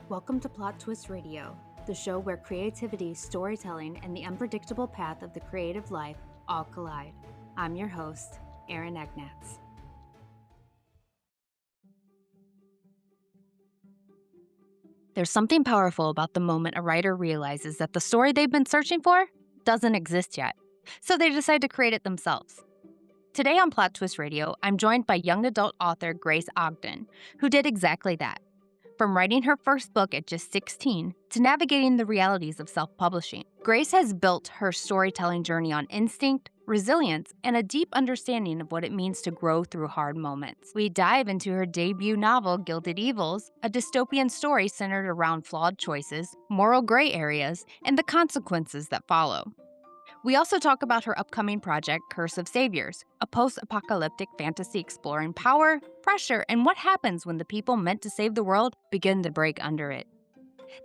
Welcome to Plot Twist Radio, the show where creativity, storytelling, and the unpredictable path of the creative life all collide. I'm your host, Erin Egnatz. There's something powerful about the moment a writer realizes that the story they've been searching for doesn't exist yet, so they decide to create it themselves. Today on Plot Twist Radio, I'm joined by young adult author Grace Ogden, who did exactly that. From writing her first book at just 16 to navigating the realities of self-publishing, Grace has built her storytelling journey on instinct, resilience, and a deep understanding of what it means to grow through hard moments. We dive into her debut novel, Gilded Evils, a dystopian story centered around flawed choices, moral gray areas, and the consequences that follow. We also talk about her upcoming project, Curse of Saviors, a post-apocalyptic fantasy exploring power, pressure, and what happens when the people meant to save the world begin to break under it.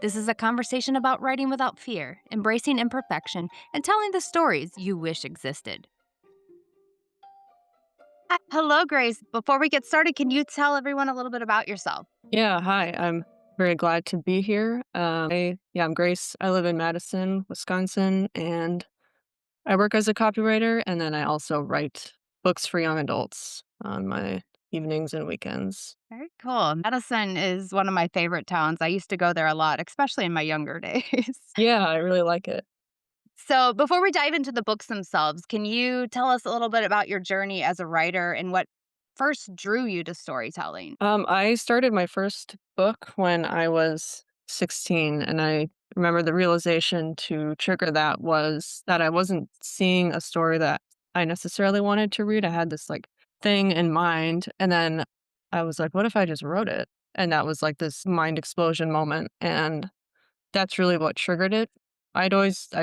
This is a conversation about writing without fear, embracing imperfection, and telling the stories you wish existed. Hello, Grace. Before we get started, can you tell everyone a little bit about yourself? Yeah, hi. I'm very glad to be here. I'm Grace. I live in Madison, Wisconsin, and I work as a copywriter, and then I also write books for young adults on my evenings and weekends. Very cool. Madison is one of my favorite towns. I used to go there a lot, especially in my younger days. Yeah, I really like it. So, before we dive into the books themselves, can you tell us a little bit about your journey as a writer and what first drew you to storytelling? I started my first book when I was 16, and I remember the realization to trigger that was that I wasn't seeing a story that I necessarily wanted to read. I had this thing in mind, and then I was like, what if I just wrote it? And that was like this mind explosion moment, and that's really what triggered it. I'd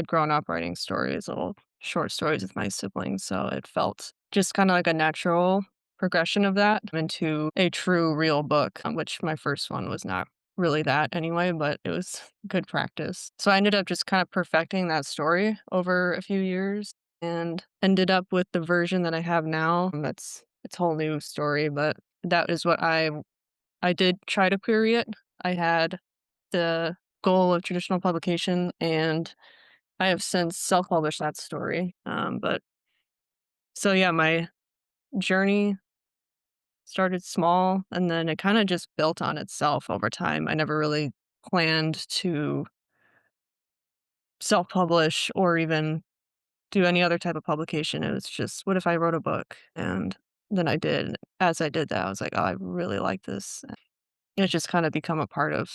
grown up writing stories, little short stories with my siblings, so it felt just kind of like a natural progression of that into a true real book, which my first one was not really that anyway, but it was good practice. So I ended up just kind of perfecting that story over a few years and ended up with the version that I have now. It's a whole new story, but that is what I did try to query it. I had the goal of traditional publication, and I have since self-published that story. But so yeah, my journey started small, and then it kind of just built on itself over time. I never really planned to self-publish or even do any other type of publication. It was just, what if I wrote a book? And then I did. As I did that, I was like, oh, I really like this. It's just kind of become a part of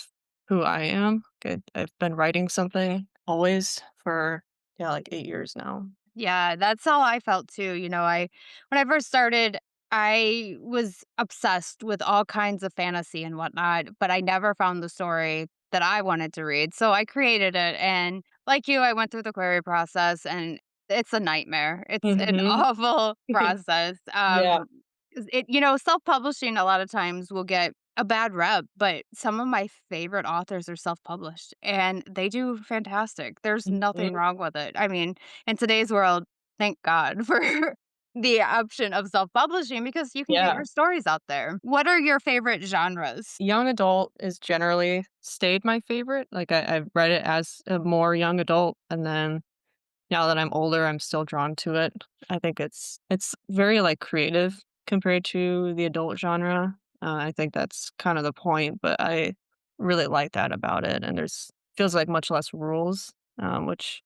who I am. I've been writing something always for, yeah, like 8 years now. Yeah, that's how I felt too. When I first started, I was obsessed with all kinds of fantasy and whatnot, but I never found the story that I wanted to read. So I created it. And like you, I went through the query process and it's a nightmare. It's an Mhm. awful process. Yeah. Self-publishing a lot of times will get a bad rep, but some of my favorite authors are self-published and they do fantastic. There's nothing Mhm. wrong with it. I mean, in today's world, thank God for the option of self-publishing because you can get Yeah. your stories out there. What are your favorite genres? Young adult is generally stayed my favorite. I've read it as a more young adult, and then now that I'm older, I'm still drawn to it. I think it's very, creative compared to the adult genre. I think that's kind of the point, but I really like that about it, and there's feels like much less rules, which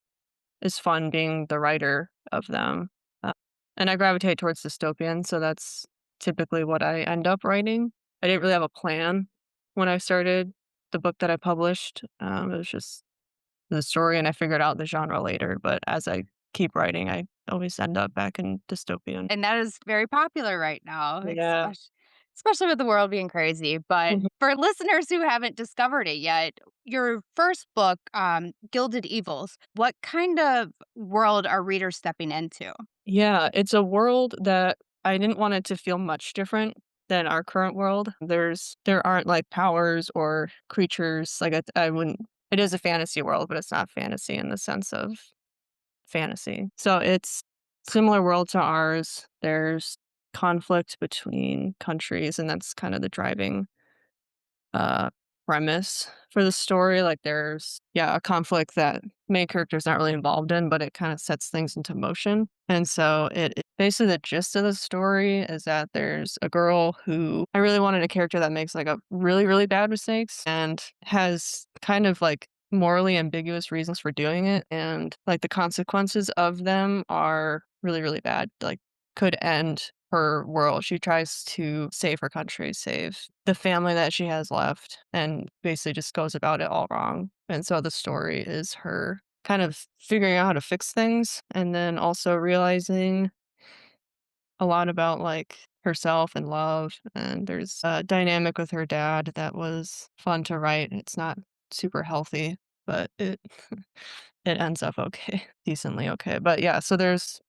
is fun being the writer of them. Uh, and I gravitate towards dystopian, so that's typically what I end up writing. I didn't really have a plan when I started the book that I published. It was just the story, and I figured out the genre later. But as I keep writing, I always end up back in dystopian. And that is very popular right now, Yeah. especially with the world being crazy. But Mhm. for listeners who haven't discovered it yet, your first book, Gilded Evils, what kind of world are readers stepping into? Yeah, it's a world that I didn't want it to feel much different than our current world. There aren't powers or creatures. I wouldn't. It is a fantasy world, but it's not fantasy in the sense of fantasy. So it's similar world to ours. There's conflict between countries, and that's kind of the driving uh premise for the story. Like there's, yeah, a conflict that main character's not really involved in, but it kind of sets things into motion. And so basically the gist of the story is that there's a girl who I really wanted a character that makes like a really, really bad mistakes and has kind of like morally ambiguous reasons for doing it. And like the consequences of them are really, really bad. Like could end her world. She tries to save her country, save the family that she has left, and basically just goes about it all wrong. And so the story is her kind of figuring out how to fix things and then also realizing a lot about like herself and love. And there's a dynamic with her dad that was fun to write. It's not super healthy, but it it ends up okay, decently okay. But yeah, so there's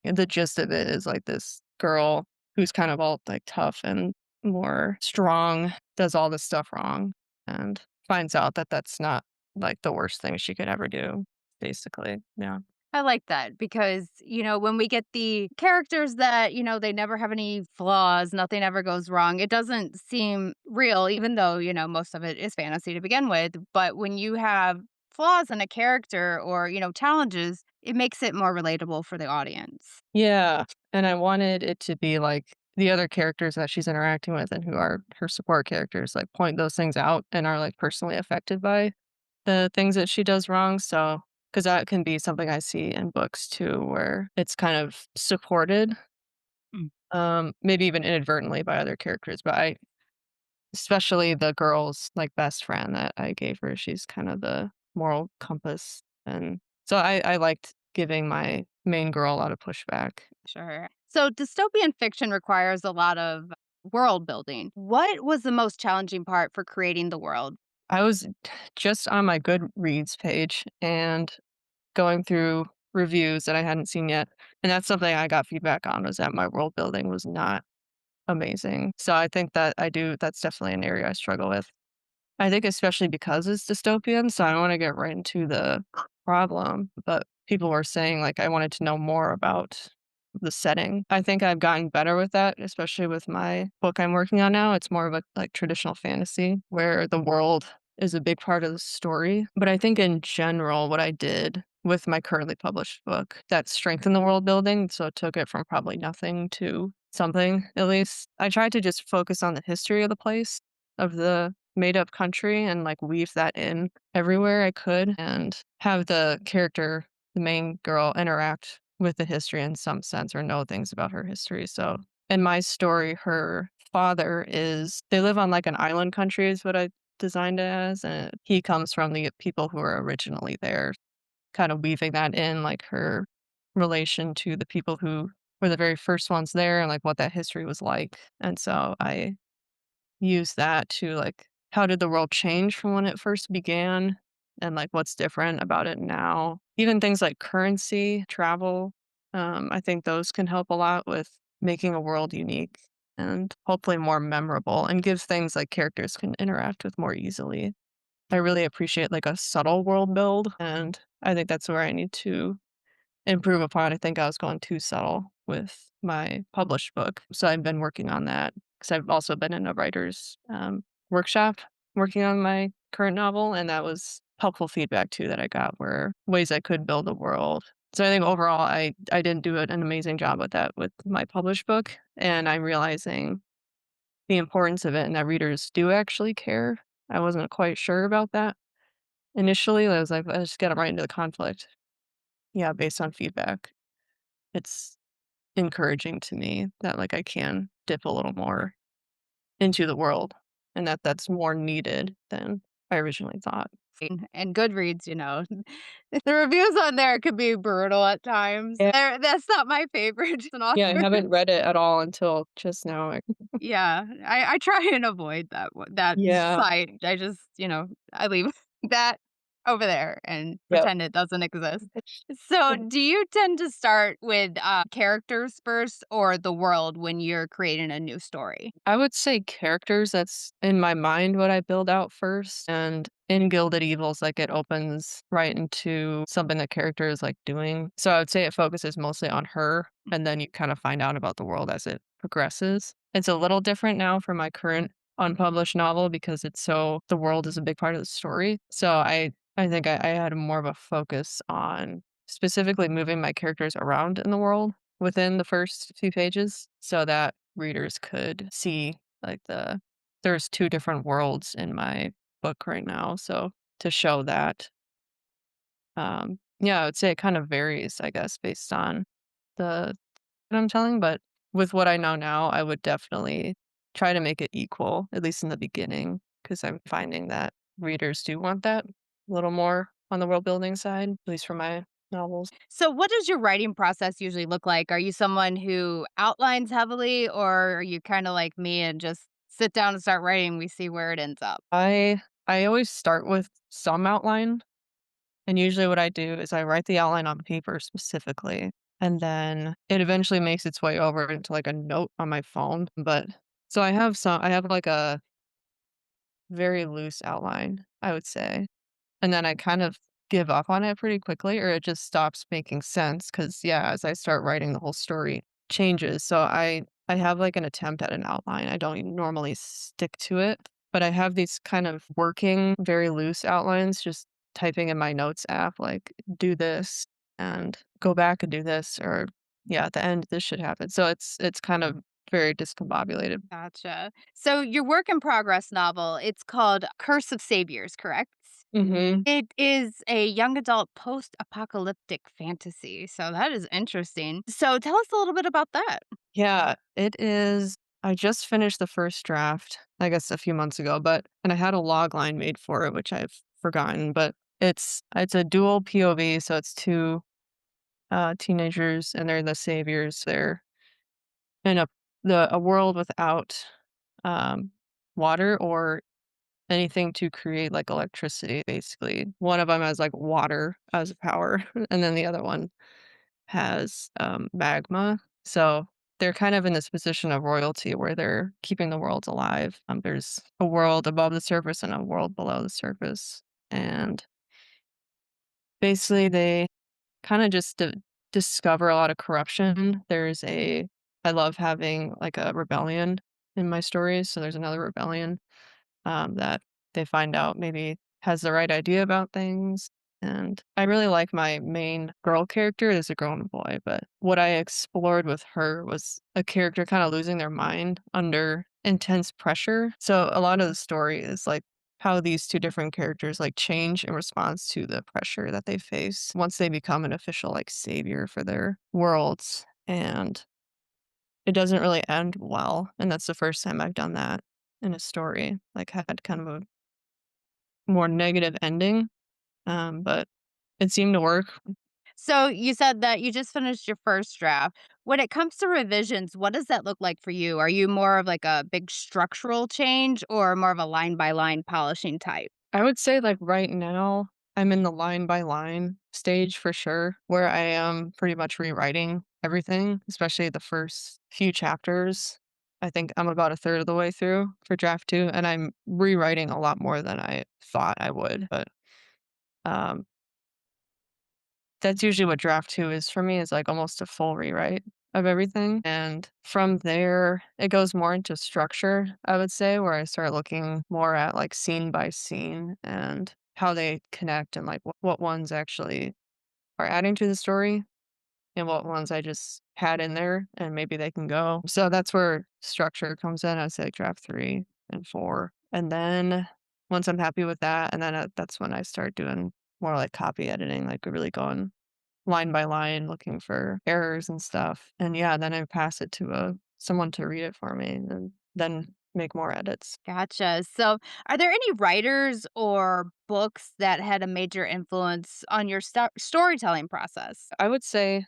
the gist of it is like this girl who's kind of all like tough and more strong, does all this stuff wrong, and finds out that that's not like the worst thing she could ever do, basically. Yeah. I like that because, when we get the characters that, they never have any flaws, nothing ever goes wrong, it doesn't seem real, even though, most of it is fantasy to begin with. But when you have flaws in a character or, challenges, it makes it more relatable for the audience. Yeah. And I wanted it to be like the other characters that she's interacting with and who are her support characters, like point those things out and are like personally affected by the things that she does wrong. So, because that can be something I see in books too, where it's kind of supported, Mm. maybe even inadvertently by other characters. But especially the girl's like best friend that I gave her, she's kind of the moral compass. And so I liked giving my main girl a lot of pushback. Sure. So dystopian fiction requires a lot of world building. What was the most challenging part for creating the world? I was just on my Goodreads page and going through reviews that I hadn't seen yet. And that's something I got feedback on was that my world building was not amazing. So I think that that's definitely an area I struggle with. I think especially because it's dystopian, so I don't wanna get right into the problem, but people were saying, like, I wanted to know more about the setting. I think I've gotten better with that, especially with my book I'm working on now. It's more of a, like, traditional fantasy where the world is a big part of the story, but I think in general, what I did with my currently published book that strengthened the world building, so it took it from probably nothing to something, at least. I tried to just focus on the history of the place, of the made up country and like weave that in everywhere I could and have the character, the main girl, interact with the history in some sense or know things about her history. So in my story, her father they live on like an island country, is what I designed it as. And he comes from the people who were originally there, kind of weaving that in, like her relation to the people who were the very first ones there and like what that history was like. And so I use that to like, how did the world change from when it first began and like what's different about it now? Even things like currency, travel, I think those can help a lot with making a world unique and hopefully more memorable and give things like characters can interact with more easily. I really appreciate like a subtle world build, and I think that's where I need to improve upon. I think I was going too subtle with my published book, so I've been working on that because I've also been in a writer's, workshop working on my current novel, and that was helpful feedback too that I got were ways I could build a world. So I think overall, I didn't do an amazing job with that with my published book, and I'm realizing the importance of it and that readers do actually care. I wasn't quite sure about that initially. I was like, "I just gotta write into the conflict." Yeah, based on feedback. It's encouraging to me that, like, I can dip a little more into the world and that that's more needed than I originally thought. And Goodreads, the reviews on there could be brutal at times. Yeah. That's not my favorite as an Yeah, I author. haven't read it at all until just now. Yeah, I try and avoid that Yeah. site. I just, I leave that over there and Yep. pretend it doesn't exist. So, do you tend to start with, characters first or the world when you're creating a new story? I would say characters, that's in my mind what I build out first, and in Gilded Evils, like, it opens right into something the character is, like, doing. So I would say it focuses mostly on her, and then you kind of find out about the world as it progresses. It's a little different now for my current unpublished novel because it's so the world is a big part of the story. So I think I had more of a focus on specifically moving my characters around in the world within the first few pages so that readers could see like there's two different worlds in my book right now. So to show that, yeah, I would say it kind of varies, I guess, based on the that I'm telling, but with what I know now, I would definitely try to make it equal, at least in the beginning, because I'm finding that readers do want that a little more on the world building side, at least for my novels. So, what does your writing process usually look like? Are you someone who outlines heavily, or are you kind of like me and just sit down and start writing? We see where it ends up. I always start with some outline, and usually what I do is I write the outline on paper specifically, and then it eventually makes its way over into like a note on my phone. But so I have like a very loose outline, I would say. And then I kind of give up on it pretty quickly or it just stops making sense because yeah, as I start writing, the whole story changes. So I have, like, an attempt at an outline. I don't normally stick to it, but I have these kind of working, very loose outlines, just typing in my notes app, like, "Do this," and "Go back and do this," or, "Yeah, at the end, this should happen." So it's kind of very discombobulated. Gotcha. So, your work in progress novel, it's called Curse of Saviors, correct? Mhm. It is a young adult post apocalyptic fantasy. So, that is interesting. So, tell us a little bit about that. Yeah, it is I just finished the first draft, I guess a few months ago, but and I had a log line made for it, which I've forgotten, but it's a dual POV, so it's 2, teenagers, and they're the saviors. They're in a world without, um, water or anything to create, like, electricity, basically. One of them has, like, water as a power, and then the other one has, magma. So they're kind of in this position of royalty where they're keeping the world alive. There's a world above the surface and a world below the surface. And basically, they kind of just discover a lot of corruption. I love having like a rebellion in my stories. So there's another rebellion that they find out maybe has the right idea about things. And I really like my main girl character. There's a girl and a boy, but what I explored with her was a character kind of losing their mind under intense pressure. So a lot of the story is like how these two different characters like change in response to the pressure that they face once they become an official like savior for their worlds. And it doesn't really end well. And that's the first time I've done that in a story, like had kind of a more negative ending, but it seemed to work. So, you said that you just finished your first draft. When it comes to revisions, what does that look like for you? Are you more of like a big structural change or more of a line by line polishing type? I would say, like, right now, I'm in the line by line stage for sure, where I am pretty much rewriting everything, especially the first few chapters. I think I'm about a third of the way through for draft 2, and I'm rewriting a lot more than I thought I would, but, um that's usually what draft 2 is for me, is, like, almost a full rewrite of everything, and from there, it goes more into structure, I would say, where I start looking more at, like, scene by scene and how they connect and, like, what ones actually are adding to the story and what ones I just had in there and maybe they can go. So that's where structure comes in, I'd say, like, draft 3 and 4, and then once I'm happy with that, and then, that's when I start doing more, like, copy editing, like, really going line by line looking for errors and stuff. And yeah, then I pass it to someone to read it for me and then make more edits. Gotcha. So, are there any writers or books that had a major influence on your storytelling process? I would say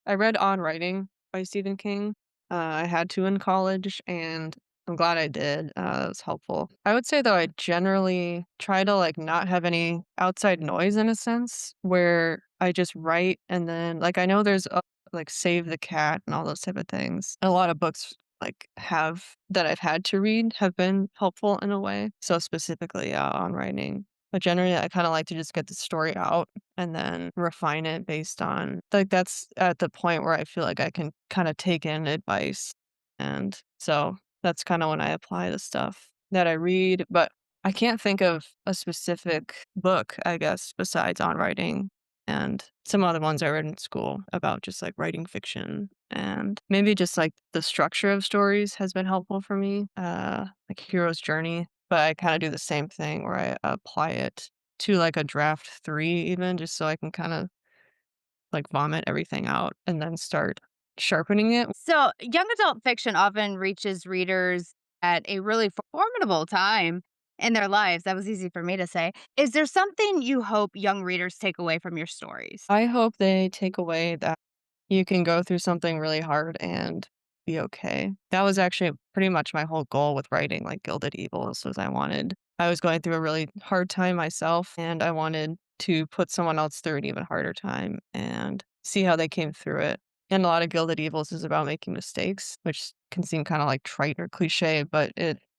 I read On Writing by Stephen King. I had to in college and I'm glad I did. It was helpful. I would say though I generally try to like not have any outside noise in a sense where I just write and then like I know there's like Save the Cat and all those type of things. A lot of books like have that I've had to read have been helpful in a way. So specifically on writing. But generally I kind of like to just get the story out and then refine it based on like that's at the point where I feel like I can kind of take in advice. And so that's kind of when I apply the stuff. that I read, but I can't think of a specific book, I guess, besides on writing and some other ones I read in school about just like writing fiction and maybe just like the structure of stories has been helpful for me, like Hero's Journey. But I kind of do the same thing where I apply it to like a draft three, even just so I can kind of like vomit everything out and then start sharpening it. So, young adult fiction often reaches readers at a really formidable time in their lives. That was easy for me to say. Is there something you hope young readers take away from your stories? I hope they take away that you can go through something really hard and be okay. That was actually pretty much my whole goal with writing like Gilded Evils was I was going through a really hard time myself and I wanted to put someone else through an even harder time and see how they came through it. And a lot of Gilded Evils is about making mistakes, which can seem kind of like trite or cliche, but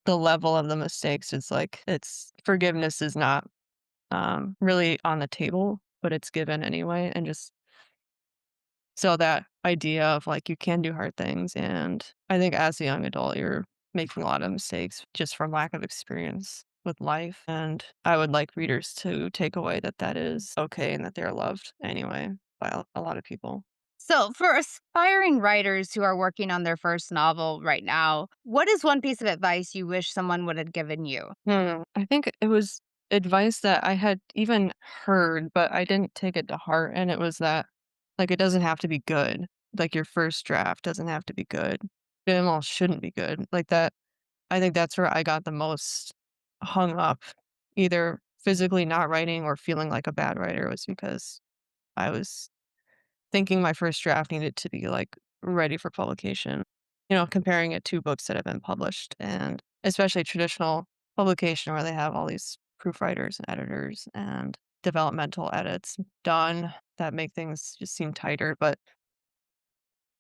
the level of the mistakes is like it's forgiveness is not really on the table, but it's given anyway. And just so that idea of like you can do hard things. And I think as a young adult, you're making a lot of mistakes just from lack of experience with life. And I would like readers to take away that that is okay and that they're loved anyway by a lot of people. So, for aspiring writers who are working on their first novel right now, what is one piece of advice you wish someone would have given you? I think it was advice that I had even heard, but I didn't take it to heart. And it was that, like, it doesn't have to be good. Like, your first draft doesn't have to be good. It almost shouldn't be good. Like, that, I think that's where I got the most hung up, either physically not writing or feeling like a bad writer was because I was thinking my first draft needed to be like ready for publication, comparing it to books that have been published and especially traditional publication where they have all these proofreaders and editors and developmental edits done that make things just seem tighter. But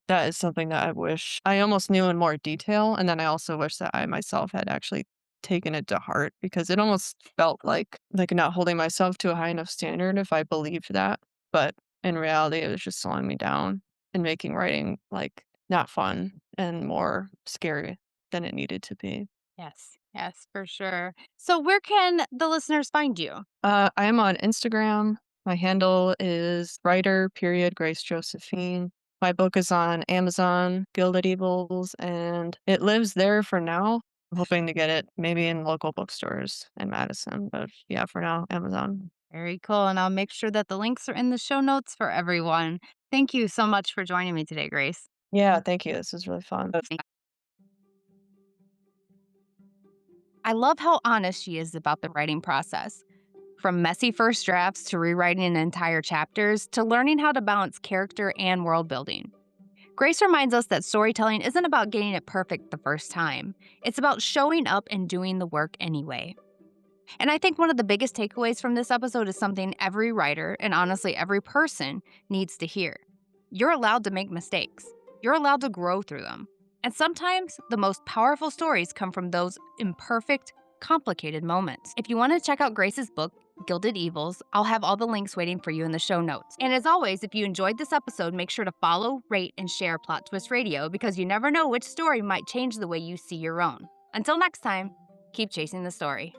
that is something that I wish I almost knew in more detail. And then I also wish that I myself had actually taken it to heart because it almost felt like not holding myself to a high enough standard if I believed that. But in reality, it was just slowing me down and making writing like not fun and more scary than it needed to be. Yes, yes, for sure. So, where can the listeners find you? I am on Instagram. My handle is writer period Grace Josephine. My book is on Amazon, Gilded Evils, and it lives there for now. I'm hoping to get it maybe in local bookstores in Madison, but yeah, for now, Amazon. Very cool. And I'll make sure that the links are in the show notes for everyone. Thank you so much for joining me today, Grace. Yeah, thank you. This was really fun. I love how honest she is about the writing process. From messy first drafts to rewriting entire chapters to learning how to balance character and world building. Grace reminds us that storytelling isn't about getting it perfect the first time, it's about showing up and doing the work anyway. And I think one of the biggest takeaways from this episode is something every writer, and honestly every person, needs to hear. You're allowed to make mistakes, you're allowed to grow through them. And sometimes the most powerful stories come from those imperfect, complicated moments. If you want to check out Grace's book, Gilded Evils, I'll have all the links waiting for you in the show notes. And as always, if you enjoyed this episode, make sure to follow, rate, and share Plot Twist Radio because you never know which story might change the way you see your own. Until next time, keep chasing the story.